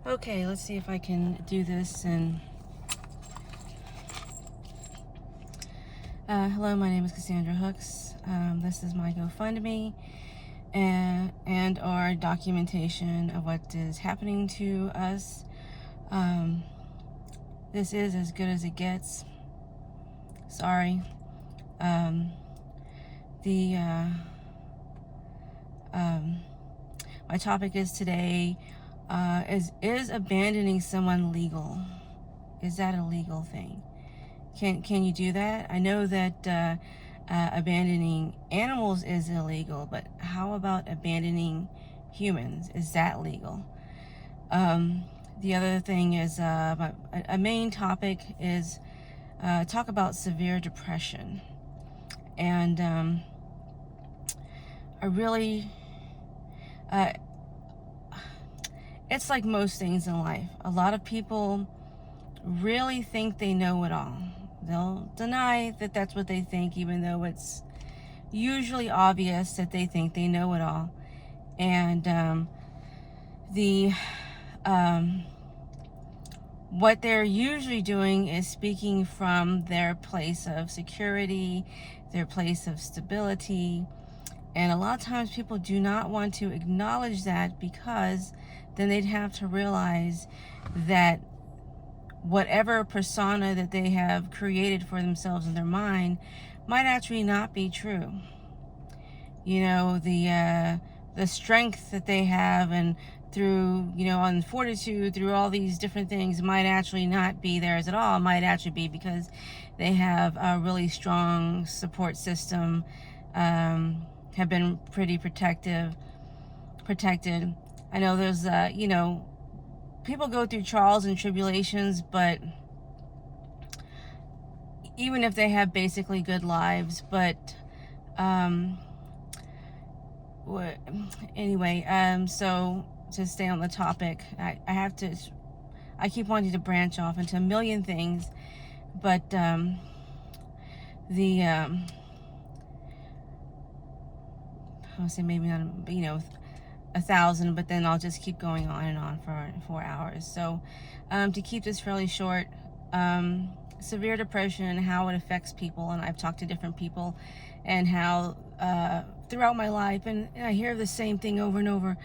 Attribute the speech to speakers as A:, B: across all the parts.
A: Okay, let's see if I can do this. And hello, my name is Cassandra Hooks. This is my GoFundMe and our documentation of what is happening to us. This is as good as it gets. Sorry. My topic is today, is abandoning someone legal? Is that a legal thing? Can you do that? I know that abandoning animals is illegal, but how about abandoning humans? Is that legal? The other thing is, a main topic is talk about severe depression. And I really, it's like most things in life. A lot of people really think they know it all. They'll deny that that's what they think, even though it's usually obvious that they think they know it all. And what they're usually doing is speaking from their place of security, their place of stability. And a lot of times people do not want to acknowledge that, because then they'd have to realize that whatever persona that they have created for themselves in their mind might actually not be true. You know, the strength that they have, and through, on fortitude, through all these different things, might actually not be theirs at all. It might actually be because they have a really strong support system, have been pretty protected. I know there's, people go through trials and tribulations, but even if they have basically good lives, but anyway, so to stay on the topic, I keep wanting to branch off into a million things, but I'll say maybe not, 1,000, but then I'll just keep going on and on for 4 hours. So to keep this fairly short, severe depression and how it affects people, and I've talked to different people, and how throughout my life, and I hear the same thing over and over.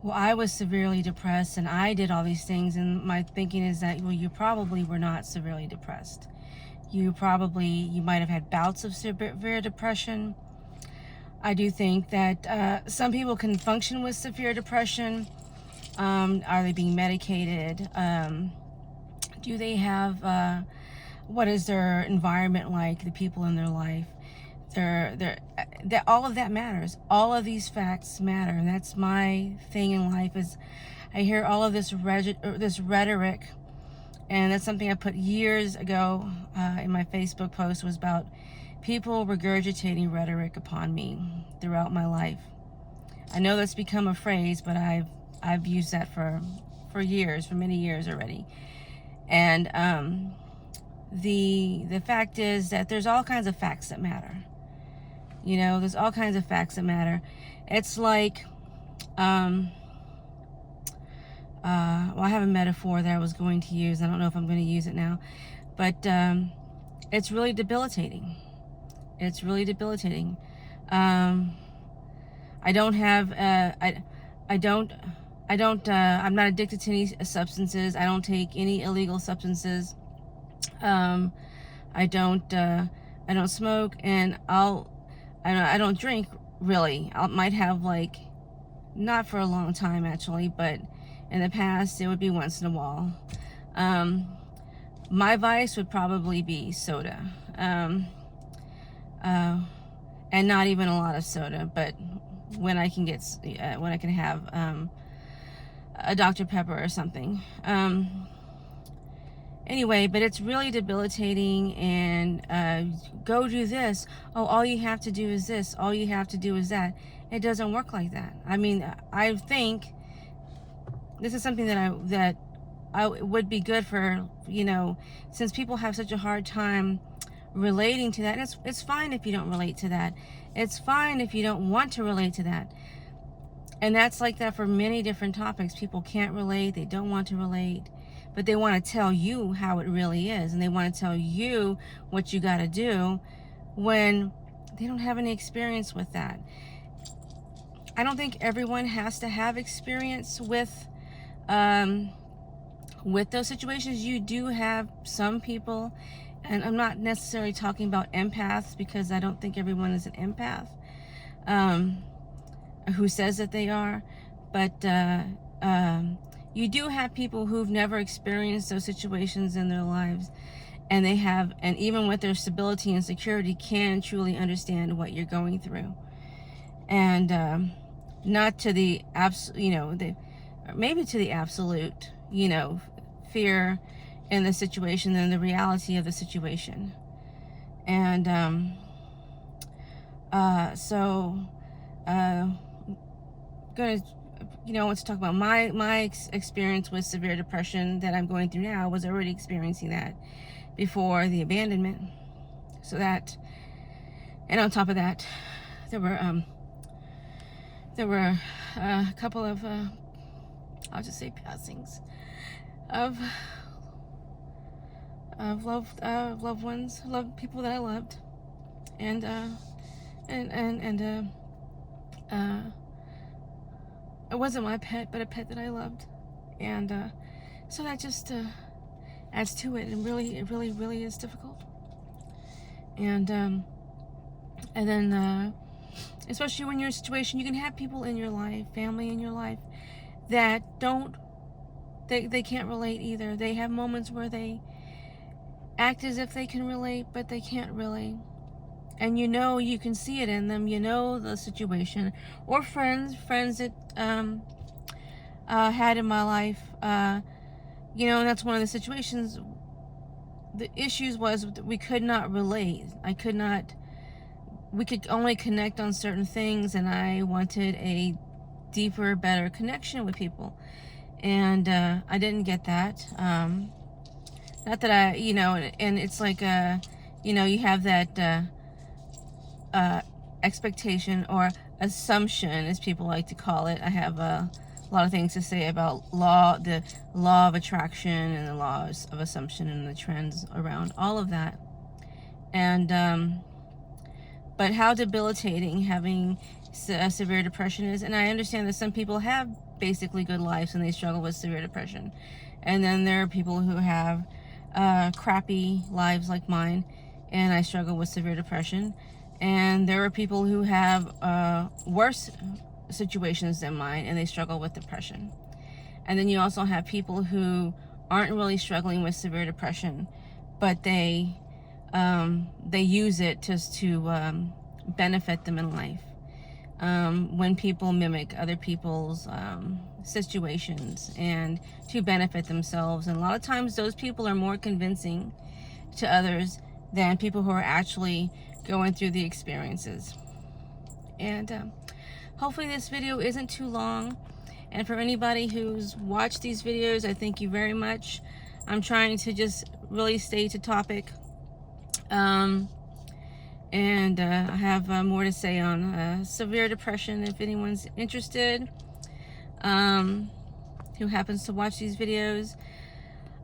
A: Well, I was severely depressed and I did all these things, and my thinking is that, well, you probably were not severely depressed. You might have had bouts of severe depression. I do think that some people can function with severe depression. Are they being medicated? Do they have, what is their environment like, the people in their life? All of that matters. All of these facts matter. And that's my thing in life, is I hear all of this rhetoric, and that's something I put years ago in my Facebook post, was about people regurgitating rhetoric upon me throughout my life. I know that's become a phrase, but I've used that for years, for many years already. And the fact is that there's all kinds of facts that matter. There's all kinds of facts that matter. It's like, well, I have a metaphor that I was going to use. I don't know if I'm going to use it now, but it's really debilitating. It's really debilitating. I'm not addicted to any substances. I don't take any illegal substances. I don't smoke, and I don't drink, really. I might have, not for a long time actually, but in the past it would be once in a while. My vice would probably be soda. And not even a lot of soda, but when I can have a Dr. Pepper or something. Anyway, but it's really debilitating. And go do this. Oh, all you have to do is this. All you have to do is that. It doesn't work like that. I mean, I think this is something that I would be good for, since people have such a hard time relating to that. It's fine if you don't relate to that. It's fine if you don't want to relate to that. And that's like that for many different topics. People can't relate, they don't want to relate, but they want to tell you how it really is, and they want to tell you what you got to do when they don't have any experience with that. I don't think everyone has to have experience with those situations. You do have some people, and I'm not necessarily talking about empaths, because I don't think everyone is an empath, who says that they are, but you do have people who've never experienced those situations in their lives, and they have, and even with their stability and security, can truly understand what you're going through. And not to the absolute, maybe to the absolute, fear in the situation and the reality of the situation. And gonna, I want to talk about my experience with severe depression that I'm going through now. I was already experiencing that before the abandonment. So that, and on top of that, there were a couple of I'll just say passings of loved ones, people that I loved, and it wasn't my pet, but a pet that I loved, and so that just adds to it, and it really is difficult. And then especially when you're in a situation, you can have people in your life, family in your life, that they can't relate either. They have moments where they act as if they can relate, but they can't really. And you can see it in them, the situation. Or friends that had in my life, and that's one of the situations. The issues was we could not relate. We could only connect on certain things, and I wanted a deeper, better connection with people. And I didn't get that. Not that and it's like, you have that expectation or assumption, as people like to call it. I have a lot of things to say about the law of attraction and the laws of assumption and the trends around all of that. And but how debilitating having severe depression is. And I understand that some people have basically good lives and they struggle with severe depression, and then there are people who have crappy lives like mine, and I struggle with severe depression. And there are people who have worse situations than mine, and they struggle with depression. And then you also have people who aren't really struggling with severe depression, but they use it just to benefit them in life. When people mimic other people's situations and to benefit themselves. And a lot of times those people are more convincing to others than people who are actually going through the experiences. And hopefully this video isn't too long. And for anybody who's watched these videos, I thank you very much. I'm trying to just really stay to topic. And I have more to say on severe depression if anyone's interested, who happens to watch these videos,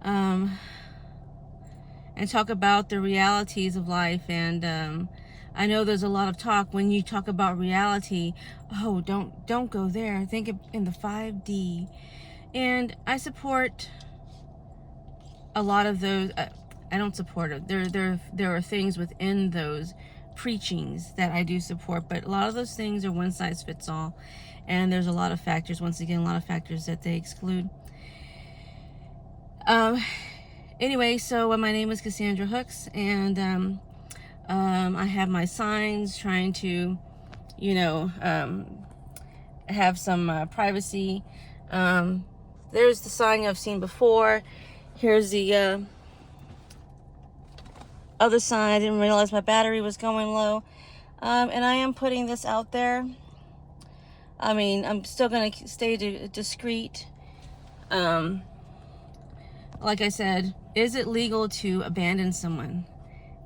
A: and talk about the realities of life. And I know there's a lot of talk when you talk about reality. Oh, don't go there. Think in the 5D. And I support a lot of those. I don't support it. There are things within those preachings that I do support, but a lot of those things are one size fits all, and there's a lot of factors, once again, a lot of factors that they exclude. Anyway, so my name is Cassandra Hooks, and I have my signs trying to, have some privacy. There's the sign I've seen before. Here's the other sign. I didn't realize my battery was going low. And I am putting this out there. I mean, I'm still going to stay discreet. Like I said, is it legal to abandon someone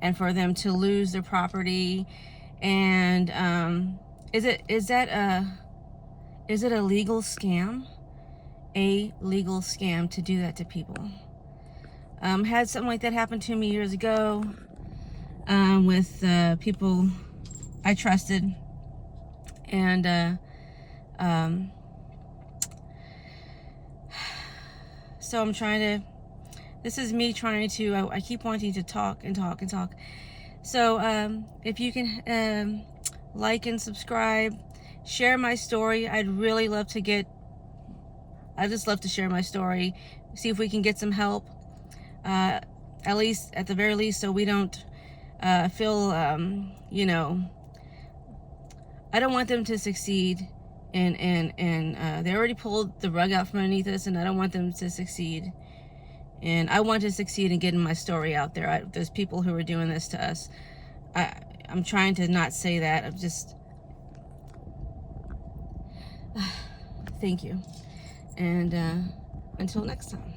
A: and for them to lose their property? And is Is it a legal scam? A legal scam to do that to people. Had something like that happen to me years ago with people I trusted, and so I'm trying to, this is me trying to, I keep wanting to talk and talk and talk. So if you can like and subscribe, share my story. I'd really love to just love to share my story, see if we can get some help, at the very least, so we don't feel, you know, I don't want them to succeed, and they already pulled the rug out from underneath us, and I don't want them to succeed. And I want to succeed in getting my story out there. There's people who are doing this to us. I'm trying to not say that. I'm just... Thank you. And until next time.